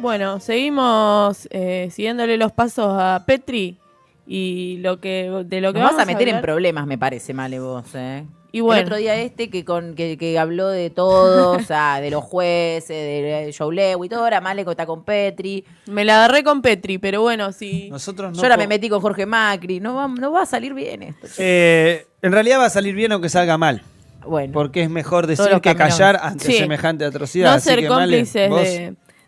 Bueno, seguimos siguiéndole los pasos a Petri y de lo que Nos vamos vas a meter en hablar. problemas, me parece, Male, vos, Y bueno, el otro día que habló de todo, o sea, de los jueces, de Joe Lewy y todo, ahora Male está con Petri. me la agarré con Petri, pero bueno, sí. Nosotros Yo ahora me metí con Jorge Macri. No va a salir bien esto. En realidad va a salir bien aunque salga mal. Bueno, Porque es mejor Todos decir los que caminos. callar ante Sí. semejante atrocidad. No Así ser que, Male, cómplices vos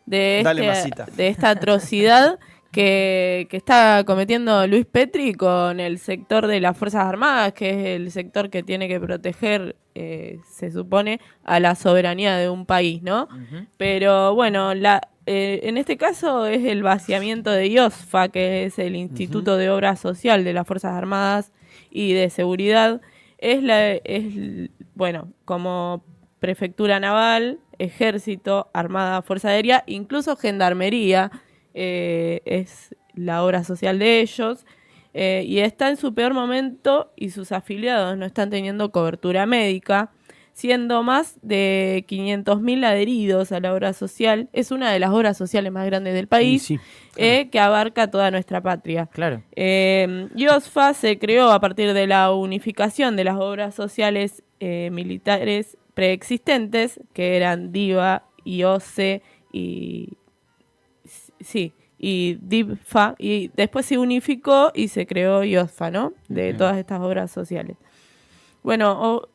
de masita. esta atrocidad que está cometiendo Luis Petri con el sector de las Fuerzas Armadas, que es el sector que tiene que proteger, se supone, a la soberanía de un país, ¿no? Uh-huh. Pero bueno, en este caso es el vaciamiento de IOSFA, que es el Instituto de Obra Social de las Fuerzas Armadas y de Seguridad. Bueno, como Prefectura Naval, Ejército, Armada, Fuerza Aérea, incluso Gendarmería, es la obra social de ellos, y está en su peor momento y sus afiliados no están teniendo cobertura médica, siendo más de 500.000 adheridos a la obra social. Es una de las obras sociales más grandes del país, Sí, claro. que abarca toda nuestra patria. Claro. IOSFA se creó a partir de la unificación de las obras sociales militares preexistentes, que eran DIVA, IOCE y DIVFA, y después se unificó y se creó IOSFA, ¿no? De todas estas obras sociales. Bueno,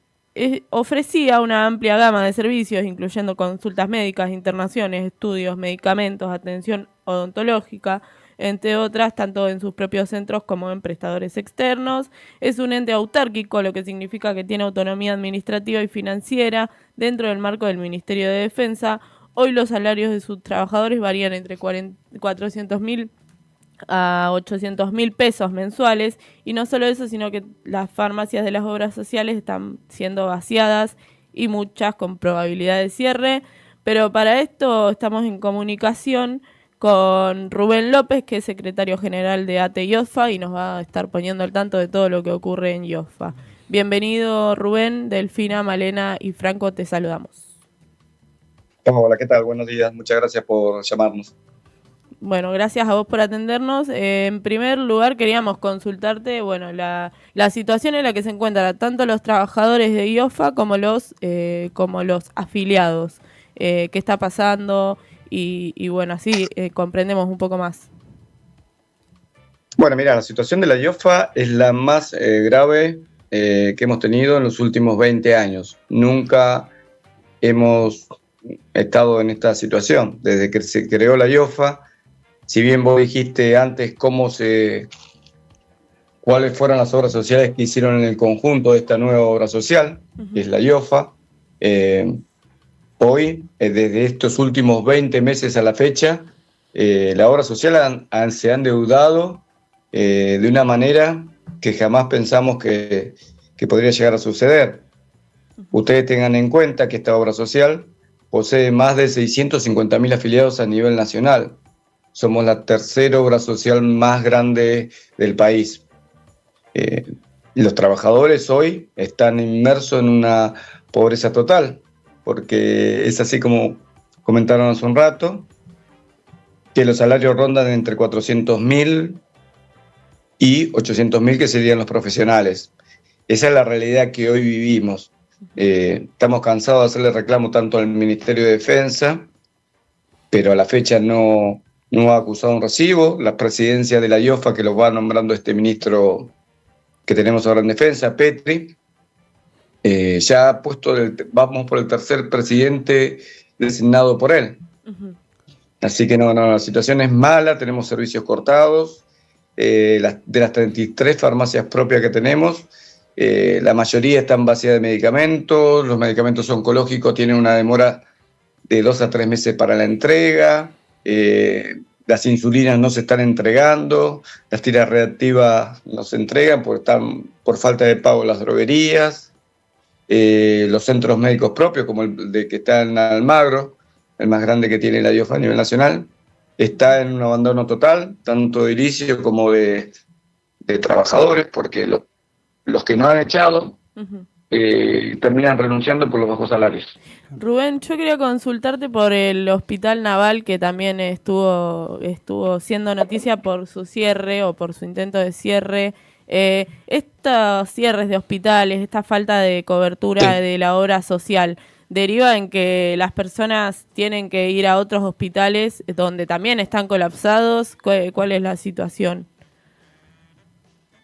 ofrecía una amplia gama de servicios, incluyendo consultas médicas, internaciones, estudios, medicamentos, atención odontológica, entre otras, tanto en sus propios centros como en prestadores externos. Es un ente autárquico, lo que significa que tiene autonomía administrativa y financiera dentro del marco del Ministerio de Defensa. Hoy los salarios de sus trabajadores varían entre 400.000 a 800.000 pesos mensuales, y no solo eso, sino que las farmacias de las obras sociales están siendo vaciadas y muchas con probabilidad de cierre. Pero para esto estamos en comunicación con Rubén López, que es secretario general de ATE IOSFA, y nos va a estar poniendo al tanto de todo lo que ocurre en IOSFA. Bienvenido, Rubén. Delfina, Malena y Franco, te saludamos. Hola, ¿qué tal? Buenos días. Muchas gracias por llamarnos. Bueno, gracias a vos por atendernos. En primer lugar, queríamos consultarte, bueno, la situación en la que se encuentran tanto los trabajadores de IOSFA como los afiliados. ¿Qué está pasando? Y bueno, así comprendemos un poco más. Bueno, mira, la situación de la IOSFA es la más grave que hemos tenido en los últimos 20 años. Nunca hemos estado en esta situación. Desde que se creó la IOSFA, si bien vos dijiste antes cuáles fueron las obras sociales que hicieron en el conjunto de esta nueva obra social, que es la IOSFA, hoy, desde estos últimos 20 meses a la fecha, la obra social se ha endeudado de una manera que jamás pensamos que podría llegar a suceder. Ustedes tengan en cuenta que esta obra social posee más de 650.000 afiliados a nivel nacional. Somos la tercera obra social más grande del país. Los trabajadores hoy están inmersos en una pobreza total, porque es así como comentaron hace un rato, que los salarios rondan entre 400.000 y 800.000, que serían los profesionales. Esa es la realidad que hoy vivimos. Estamos cansados de hacerle reclamo tanto al Ministerio de Defensa, pero a la fecha no ha acusado un recibo. La presidencia de la IOSFA, que lo va nombrando este ministro que tenemos ahora en Defensa, Petri, ya ha puesto, vamos por el tercer presidente designado por él. Uh-huh. Así que no, la situación es mala, tenemos servicios cortados. De las 33 farmacias propias que tenemos, la mayoría están vacías de medicamentos. Los medicamentos oncológicos tienen una demora de 2 a 3 meses para la entrega. Las insulinas no se están entregando, las tiras reactivas no se entregan por falta de pago en las droguerías. Los centros médicos propios, como el de que está en Almagro, el más grande que tiene la IOSFA a nivel nacional, está en un abandono total, tanto de edilicio como de trabajadores, porque los que no han echado, uh-huh, terminan renunciando por los bajos salarios. Rubén, yo quería consultarte por el Hospital Naval, que también estuvo siendo noticia por su cierre o por su intento de cierre. Estos cierres de hospitales, esta falta de cobertura de la obra social, ¿deriva en que las personas tienen que ir a otros hospitales donde también están colapsados? ¿Cuál es la situación?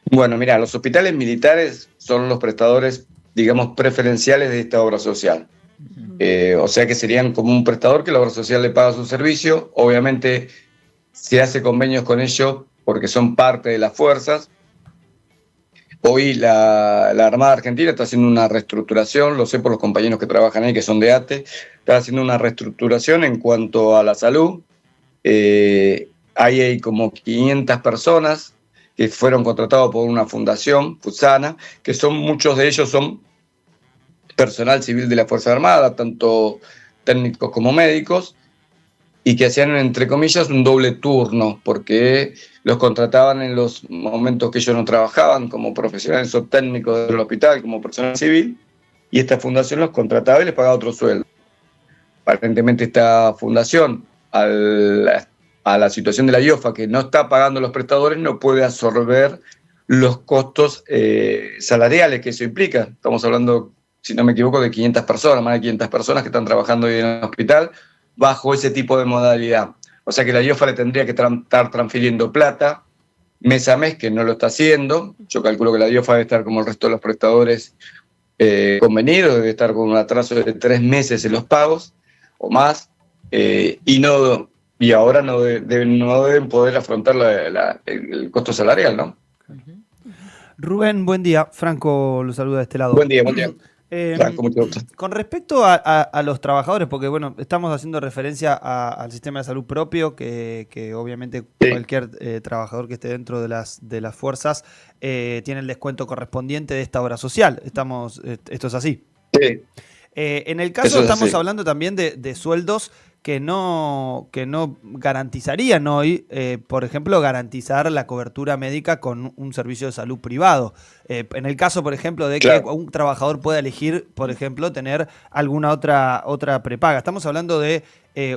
Bueno, mira, los hospitales militares son los prestadores, digamos, preferenciales de esta obra social. O sea que serían como un prestador que la obra social le paga su servicio. Obviamente se hace convenios con ellos porque son parte de las fuerzas. Hoy la Armada Argentina está haciendo una reestructuración, lo sé por los compañeros que trabajan ahí, que son de ATE, está haciendo una reestructuración en cuanto a la salud. Ahí hay como 500 personas que fueron contratados por una fundación, FUSANA, que muchos de ellos son personal civil de la Fuerza Armada, tanto técnicos como médicos, y que hacían, entre comillas, un doble turno, porque los contrataban en los momentos que ellos no trabajaban, como profesionales o técnicos del hospital, como personal civil, y esta fundación los contrataba y les pagaba otro sueldo. Aparentemente esta fundación, a la situación de la IOFA, que no está pagando los prestadores, no puede absorber los costos salariales que eso implica. Estamos hablando, si no me equivoco, de 500 personas, más de 500 personas que están trabajando hoy en el hospital bajo ese tipo de modalidad. O sea que la IOFA le tendría que estar transfiriendo plata mes a mes, que no lo está haciendo. Yo calculo que la IOFA debe estar como el resto de los prestadores convenidos, debe estar con un atraso de 3 meses en los pagos o más, y ahora no deben poder afrontar el costo salarial, ¿no? Rubén, buen día. Franco lo saluda de este lado. Buen día, buen día. Franco, mucho gusto. Con respecto a los trabajadores, porque bueno, estamos haciendo referencia al sistema de salud propio, que obviamente cualquier trabajador que esté dentro de las fuerzas tiene el descuento correspondiente de esta obra social. Esto es así. Sí. En el caso estamos hablando también de sueldos que no garantizarían hoy, por ejemplo, garantizar la cobertura médica con un servicio de salud privado. En el caso, por ejemplo, de que un trabajador pueda elegir, por ejemplo, tener alguna otra prepaga. Estamos hablando de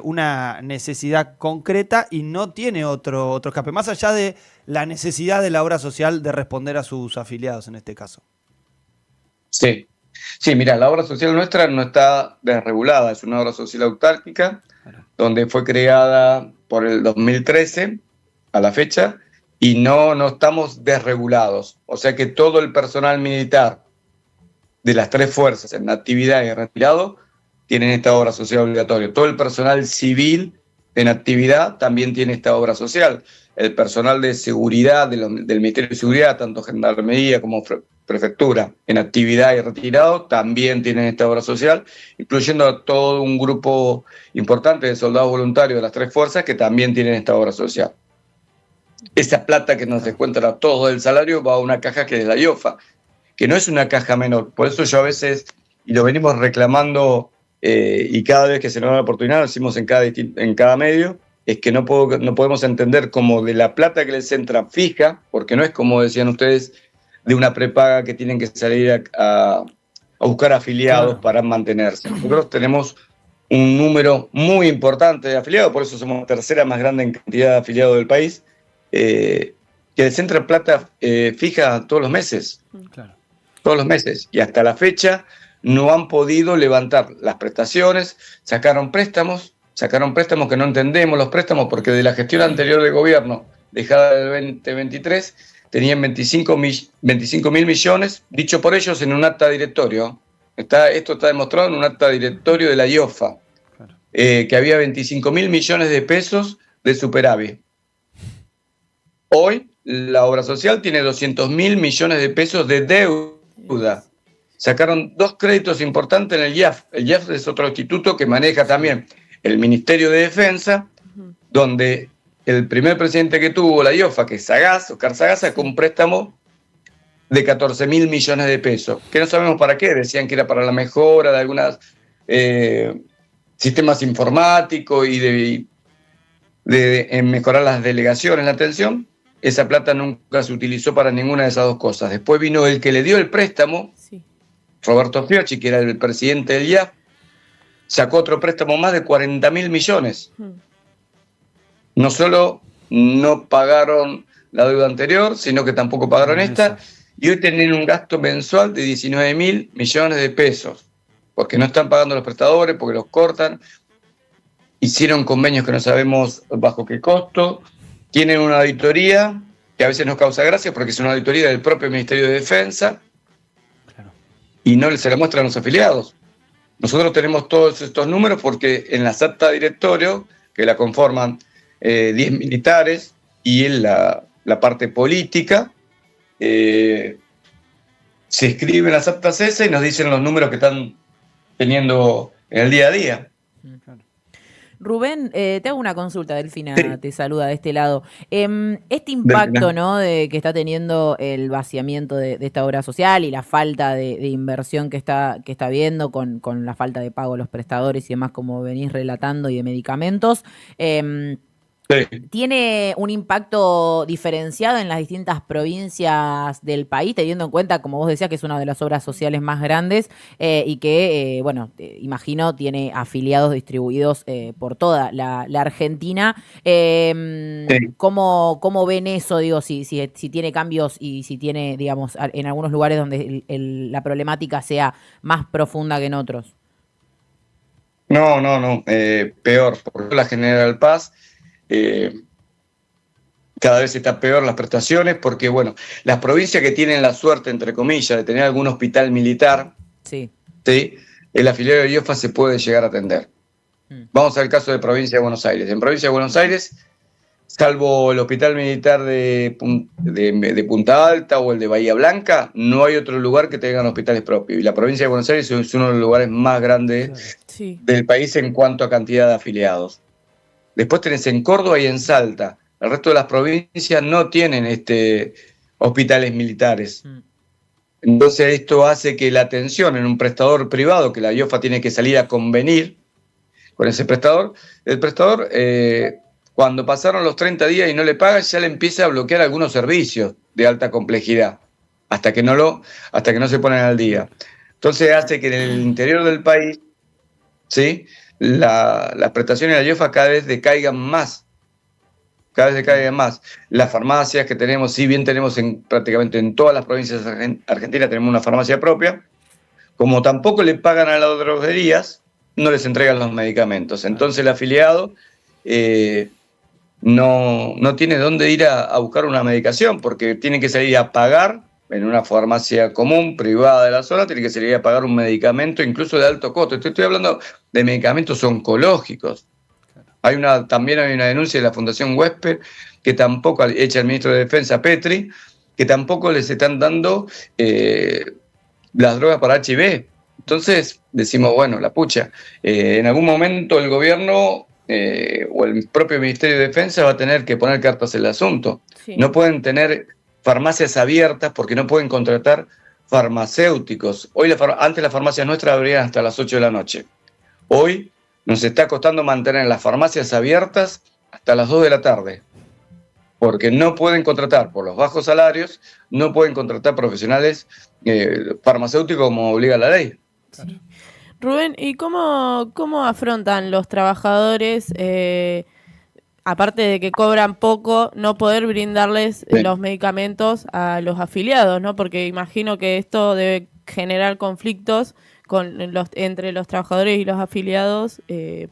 una necesidad concreta y no tiene otro escape, más allá de la necesidad de la obra social de responder a sus afiliados en este caso. Sí. Sí, mira, la obra social nuestra no está desregulada, es una obra social autárquica, donde fue creada por el 2013 a la fecha, y no estamos desregulados. O sea que todo el personal militar de las 3 fuerzas, en actividad y retirado, tienen esta obra social obligatoria. Todo el personal civil en actividad también tiene esta obra social. El personal de seguridad del Ministerio de Seguridad, tanto Gendarmería como Prefectura, en actividad y retirado, también tienen esta obra social, incluyendo a todo un grupo importante de soldados voluntarios de las 3 fuerzas que también tienen esta obra social. Esa plata que nos descuentan a todos del salario va a una caja que es la IOFA, que no es una caja menor. Por eso yo a veces, y lo venimos reclamando, y cada vez que se nos da la oportunidad, lo decimos en cada medio, es que no podemos entender como de la plata que les entra fija, porque no es como decían ustedes, de una prepaga que tienen que salir a buscar afiliados para mantenerse. Nosotros tenemos un número muy importante de afiliados, por eso somos la tercera más grande en cantidad de afiliados del país, que les entra plata fija todos los meses. Claro. Todos los meses. Y hasta la fecha no han podido levantar las prestaciones, sacaron préstamos que no entendemos los préstamos, porque de la gestión anterior del gobierno, dejada del 2023, tenían 25 mil millones, dicho por ellos en un acta directorio. Esto está demostrado en un acta directorio de la IOFA, claro. Que había 25 mil millones de pesos de superávit. Hoy la obra social tiene 200 mil millones de pesos de deuda. Sacaron 2 créditos importantes en el IAF. El IAF es otro instituto que maneja también el Ministerio de Defensa, donde el primer presidente que tuvo la IOFA, que es Oscar Sagaz, sacó un préstamo de 14 mil millones de pesos, que no sabemos para qué, decían que era para la mejora de algunos sistemas informáticos y de mejorar las delegaciones, la atención. Esa plata nunca se utilizó para ninguna de esas 2 cosas. Después vino el que le dio el préstamo, Roberto Fiocchi, que era el presidente del IAF, sacó otro préstamo más de 40.000 millones. No solo no pagaron la deuda anterior, sino que tampoco pagaron esta, y hoy tienen un gasto mensual de 19.000 millones de pesos, porque no están pagando los prestadores, porque los cortan, hicieron convenios que no sabemos bajo qué costo, tienen una auditoría que a veces nos causa gracia, porque es una auditoría del propio Ministerio de Defensa, y no se la muestran a los afiliados. Nosotros tenemos todos estos números porque en la acta de directorio, que la conforman 10 militares, y en la parte política, se escriben las actas esas y nos dicen los números que están teniendo en el día a día. Rubén, te hago una consulta, Delfina, sí. Te saluda de este lado. Este impacto, ¿no?, de que está teniendo el vaciamiento de esta obra social y la falta de inversión que está habiendo con la falta de pago a los prestadores y demás, como venís relatando, y de medicamentos, ¿tiene un impacto diferenciado en las distintas provincias del país, teniendo en cuenta, como vos decías, que es una de las obras sociales más grandes y que, imagino, tiene afiliados distribuidos por toda la Argentina? ¿Cómo ven eso? Digo, si tiene cambios y si tiene, digamos, en algunos lugares donde la problemática sea más profunda que en otros. No, peor. Por la General Paz, cada vez está peor las prestaciones porque, las provincias que tienen la suerte, entre comillas, de tener algún hospital militar, ¿sí? El afiliado de IOFA se puede llegar a atender. Vamos al caso de provincia de Buenos Aires. En provincia de Buenos Aires, salvo el hospital militar de Punta Alta o el de Bahía Blanca, no hay otro lugar que tengan hospitales propios. Y la provincia de Buenos Aires es uno de los lugares más grandes del país en cuanto a cantidad de afiliados. Después tenés en Córdoba y en Salta. El resto de las provincias no tienen hospitales militares. Entonces esto hace que la atención en un prestador privado, que la IOFA tiene que salir a convenir con ese prestador, el prestador, cuando pasaron los 30 días y no le paga, ya le empieza a bloquear algunos servicios de alta complejidad, hasta que no se ponen al día. Entonces hace que en el interior del país, ¿sí?, las prestaciones de la IOFA cada vez decaigan más. Las farmacias que tenemos, si bien tenemos prácticamente en todas las provincias argentinas, tenemos una farmacia propia, como tampoco le pagan a las droguerías, no les entregan los medicamentos. Entonces el afiliado no tiene dónde ir a buscar una medicación, porque tiene que salir a pagar en una farmacia común, privada de la zona, tiene que salir a pagar un medicamento incluso de alto costo. Estoy hablando de medicamentos oncológicos. También hay una denuncia de la Fundación Huésped, que tampoco, hecha el ministro de Defensa, Petri, que tampoco les están dando las drogas para HIV. Entonces decimos, la pucha, en algún momento el gobierno o el propio Ministerio de Defensa va a tener que poner cartas en el asunto. Sí. No pueden tener farmacias abiertas porque no pueden contratar farmacéuticos. Antes las farmacias nuestras abrían hasta las 8 de la noche. Hoy nos está costando mantener las farmacias abiertas hasta las 2 de la tarde, porque no pueden contratar, por los bajos salarios, no pueden contratar profesionales farmacéuticos como obliga la ley. Sí. Rubén, ¿y cómo afrontan los trabajadores, aparte de que cobran poco, no poder brindarles los medicamentos a los afiliados, ¿no? Porque imagino que esto debe generar conflictos entre los trabajadores y los afiliados,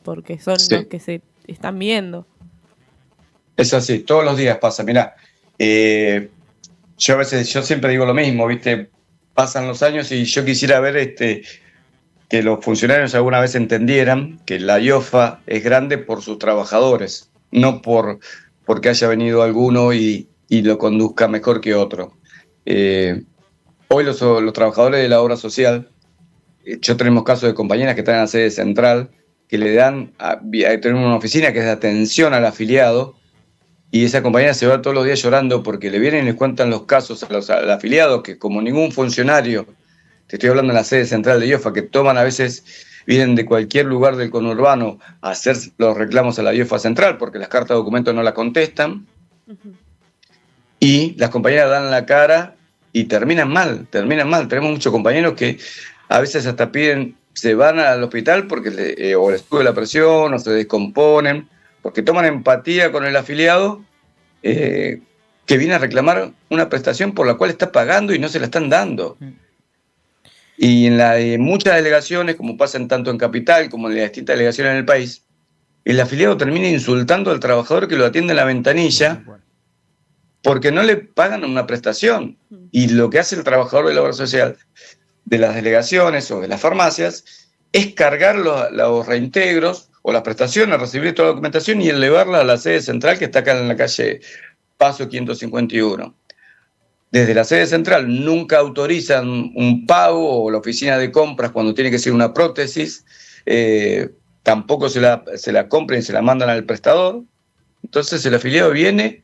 porque son los que se están viendo. Es así, todos los días pasa. Mirá, yo siempre digo lo mismo, ¿viste? Pasan los años y yo quisiera ver que los funcionarios alguna vez entendieran que la IOFA es grande por sus trabajadores, no porque haya venido alguno y lo conduzca mejor que otro. Hoy los trabajadores de la obra social, yo tenemos casos de compañeras que están en la sede central, que le dan, tenemos una oficina que es de atención al afiliado, y esa compañera se va todos los días llorando porque le vienen y les cuentan los casos al afiliado, que como ningún funcionario, te estoy hablando en la sede central de IOFA, que vienen de cualquier lugar del conurbano a hacer los reclamos a la IOFA central, porque las cartas de documentos no las contestan, y las compañeras dan la cara y terminan mal. Tenemos muchos compañeros que a veces hasta se van al hospital porque o les sube la presión o se descomponen, porque toman empatía con el afiliado que viene a reclamar una prestación por la cual está pagando y no se la están dando. Y en muchas delegaciones, como pasa tanto en Capital como en las distintas delegaciones en el país, el afiliado termina insultando al trabajador que lo atiende en la ventanilla porque no le pagan una prestación. Y lo que hace el trabajador de la obra social de las delegaciones o de las farmacias es cargar los reintegros o las prestaciones, recibir toda la documentación y elevarla a la sede central que está acá en la calle Paso 551. Desde la sede central nunca autorizan un pago, o la oficina de compras cuando tiene que ser una prótesis, tampoco se la compran y se la mandan al prestador. Entonces el afiliado viene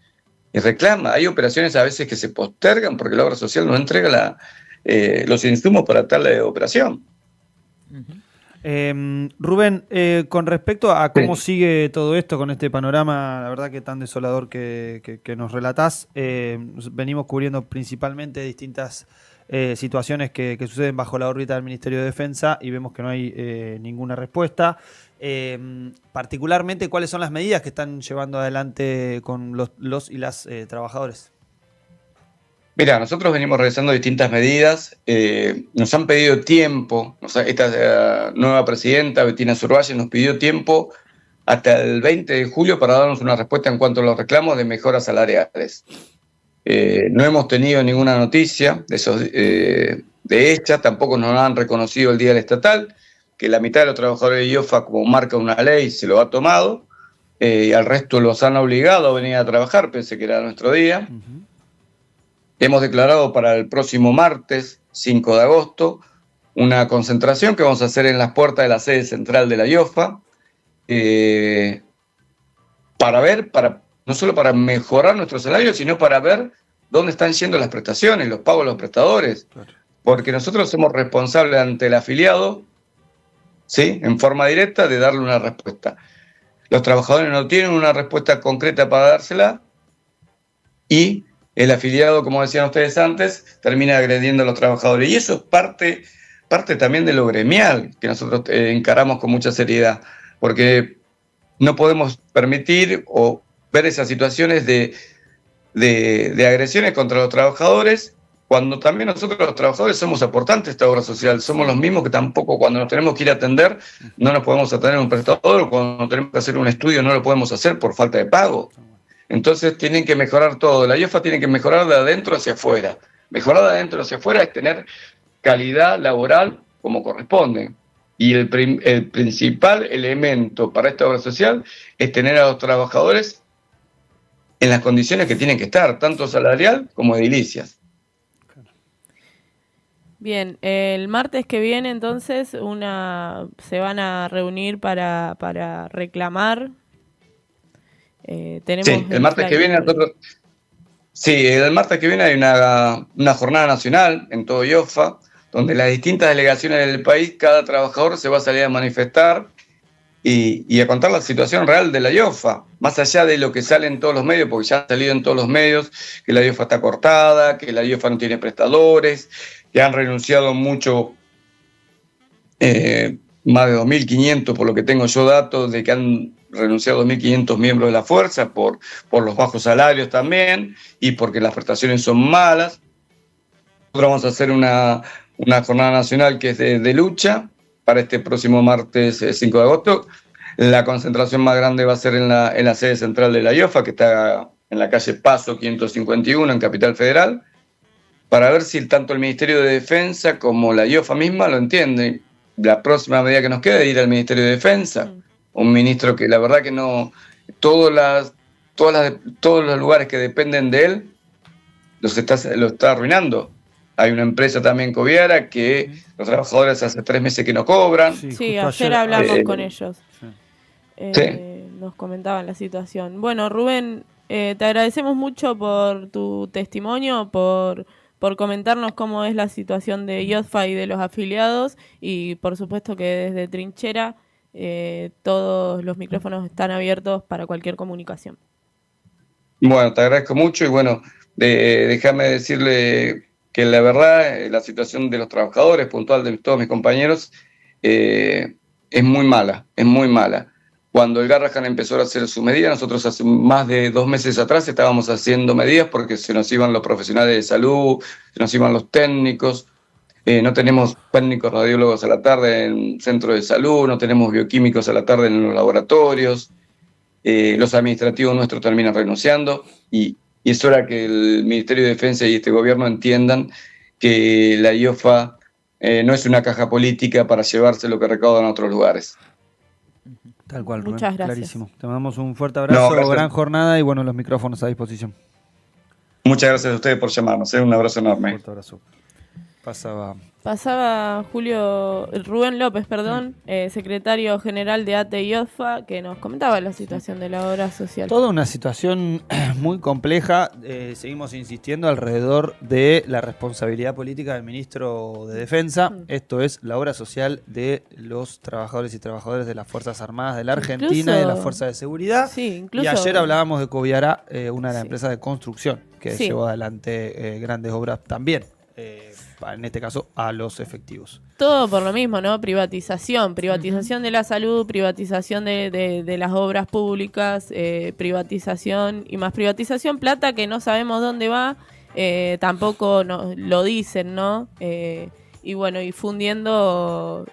y reclama. Hay operaciones a veces que se postergan porque la obra social no entrega los insumos para tal operación. Rubén, con respecto a cómo sigue todo esto con este panorama, la verdad que tan desolador que nos relatás, venimos cubriendo principalmente distintas situaciones que suceden bajo la órbita del Ministerio de Defensa y vemos que no hay ninguna respuesta. Particularmente, ¿cuáles son las medidas que están llevando adelante con los y las trabajadores? Mira, nosotros venimos realizando distintas medidas, nos han pedido tiempo, esta nueva presidenta, Bettina Zurvalle, nos pidió tiempo hasta el 20 de julio para darnos una respuesta en cuanto a los reclamos de mejoras salariales. No hemos tenido ninguna noticia de ella, tampoco nos han reconocido el Día del Estatal, que la mitad de los trabajadores de IOFA, como marca una ley, se lo ha tomado, y al resto los han obligado a venir a trabajar, pensé que era nuestro día. Hemos declarado para el próximo martes, 5 de agosto, una concentración que vamos a hacer en las puertas de la sede central de la IOFA, no solo para mejorar nuestro salario, sino para ver dónde están yendo las prestaciones, los pagos de los prestadores. Porque nosotros somos responsables ante el afiliado, ¿sí?, en forma directa, de darle una respuesta. Los trabajadores no tienen una respuesta concreta para dársela y el afiliado, como decían ustedes antes, termina agrediendo a los trabajadores. Y eso es parte también de lo gremial, que nosotros encaramos con mucha seriedad, porque no podemos permitir o ver esas situaciones de agresiones contra los trabajadores, cuando también nosotros los trabajadores somos aportantes de esta obra social, somos los mismos que tampoco cuando nos tenemos que ir a atender no nos podemos atender a un prestador, o cuando tenemos que hacer un estudio no lo podemos hacer por falta de pago. Entonces tienen que mejorar todo. La IOFA tiene que mejorar de adentro hacia afuera. Mejorar de adentro hacia afuera es tener calidad laboral como corresponde. Y el principal elemento para esta obra social es tener a los trabajadores en las condiciones que tienen que estar, tanto salarial como edilicias. Bien, el martes que viene entonces se van a reunir para reclamar. Tenemos sí, el martes que viene nosotros... Sí, el martes que viene hay una jornada nacional en todo IOFA, donde las distintas delegaciones del país, cada trabajador se va a salir a manifestar y a contar la situación real de la IOFA, más allá de lo que sale en todos los medios, porque ya ha salido en todos los medios que la IOFA está cortada, que la IOFA no tiene prestadores, que han renunciado mucho, más de 2.500, por lo que tengo yo datos, de que han renunciado 2.500 miembros de la fuerza por los bajos salarios también y porque las prestaciones son malas. Nosotros vamos a hacer una jornada nacional que es de lucha para este próximo martes 5 de agosto. La concentración más grande va a ser en la sede central de la IOFA, que está en la calle Paso 551 en Capital Federal, para ver si tanto el Ministerio de Defensa como la IOFA misma lo entienden. La próxima medida que nos queda es ir al Ministerio de Defensa, un ministro que la verdad que no, todos los lugares que dependen de él lo está arruinando. Hay una empresa también Coviara que los trabajadores hace 3 meses que no cobran. Sí, ayer hablamos con ellos. Sí. Nos comentaban la situación. Bueno, Rubén, te agradecemos mucho por tu testimonio, por comentarnos cómo es la situación de IOFA y de los afiliados, y por supuesto que desde Trinchera todos los micrófonos están abiertos para cualquier comunicación. Bueno, te agradezco mucho y bueno, déjame decirle que la verdad la situación de los trabajadores, puntual de todos mis compañeros, es muy mala, es muy mala. Cuando el Garrahan empezó a hacer sus medidas, nosotros hace más de 2 meses atrás estábamos haciendo medidas porque se nos iban los profesionales de salud, se nos iban los técnicos, no tenemos técnicos radiólogos a la tarde en centros de salud, no tenemos bioquímicos a la tarde en los laboratorios, los administrativos nuestros terminan renunciando y es hora que el Ministerio de Defensa y este gobierno entiendan que la IOFA no es una caja política para llevarse lo que recaudan a otros lugares. Tal cual, Rubén. Muchas gracias. Clarísimo. Te mandamos un fuerte abrazo, No, gran jornada y bueno, los micrófonos a disposición. Muchas gracias a ustedes por llamarnos, un abrazo Un enorme. fuerte abrazo. Pasaba Rubén López, secretario general de ATE y ODFA, que nos comentaba la situación de la obra social. Toda una situación muy compleja. Seguimos insistiendo alrededor de la responsabilidad política del ministro de Defensa. Esto es la obra social de los trabajadores y trabajadoras de las Fuerzas Armadas de la Argentina y de las Fuerzas de Seguridad. Sí, incluso, y ayer hablábamos de Coviara, una de las empresas de construcción que Sí. llevó adelante grandes obras también. En este caso, a los efectivos. Todo por lo mismo, ¿no? Privatización de la salud, privatización de las obras públicas, privatización y más privatización, plata que no sabemos dónde va, tampoco lo dicen, ¿no? Y bueno, y fundiendo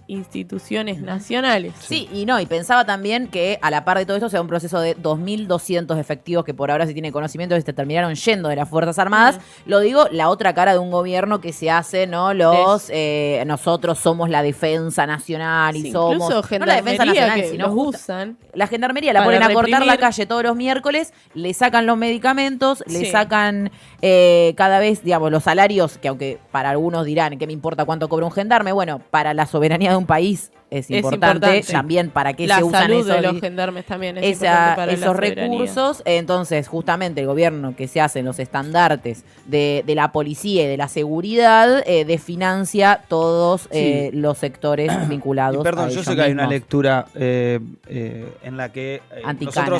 instituciones nacionales. Sí, y pensaba también que a la par de todo esto sea un proceso de 2.200 efectivos que por ahora, si tiene conocimiento, se terminaron yendo de las Fuerzas Armadas. Lo digo, la otra cara de un gobierno que se hace, ¿no? Nosotros somos la defensa nacional y Sí, somos... incluso No la defensa nacional, que sino los usan. la gendarmería la para ponen a cortar la reprimir. calle todos los miércoles, le sacan los medicamentos, le Sí. sacan cada vez, digamos, los salarios, que aunque para algunos dirán, ¿qué me importa cuánto cobra un gendarme? Bueno, para la soberanía de un país es importante. También para qué la se usan salud de esos, los gendarmes también es importante para la esos soberanía. recursos. Entonces, justamente el gobierno que se hace en los estandartes de la policía y de la seguridad desfinancia todos Sí. los sectores vinculados. Y perdón, a yo ellos sé que hay una mismos. lectura en la que Anticana.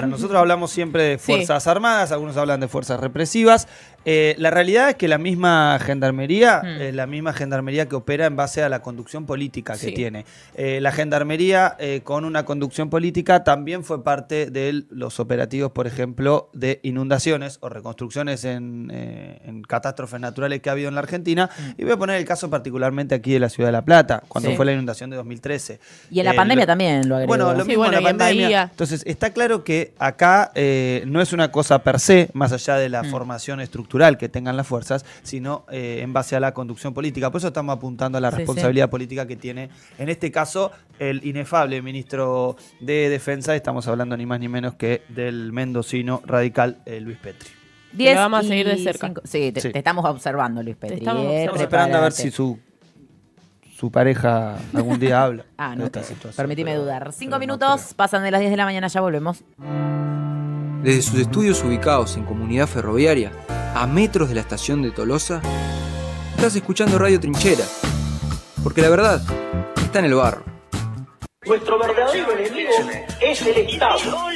nosotros hablamos siempre de Fuerzas Armadas, algunos hablan de fuerzas represivas. La realidad es que la misma gendarmería es la misma gendarmería que opera en base a la conducción política que Sí. tiene. La gendarmería con una conducción política también fue parte de los operativos, por ejemplo, de inundaciones o reconstrucciones en catástrofes naturales que ha habido en la Argentina. Y voy a poner el caso particularmente aquí de la Ciudad de La Plata, cuando Sí. fue la inundación de 2013. Y en la pandemia también lo agregó. Bueno, lo Sí, mismo bueno, en la y en pandemia. Bahía. Entonces, está claro que acá no es una cosa per se, más allá de la formación estructural que tengan las fuerzas, sino en base a la conducción política. Por eso estamos apuntando a la Sí, responsabilidad política que tiene, en este caso, el inefable ministro de Defensa. Estamos hablando ni más ni menos que del mendocino radical Luis Petri. Que lo vamos a seguir de cerca. Sí, Sí. te estamos observando, Luis Petri. estamos observando. Estamos esperando a ver Prepárate. si su pareja algún día habla. Ah, de no, esta situación, permitime pero- dudar. pero 5 no minutos, creo. pasan de las 10 de la mañana, ya volvemos. Desde sus estudios ubicados en Comunidad Ferroviaria, a metros de la estación de Tolosa, estás escuchando Radio Trinchera, porque la verdad está en el barro. Nuestro verdadero enemigo es el Estado.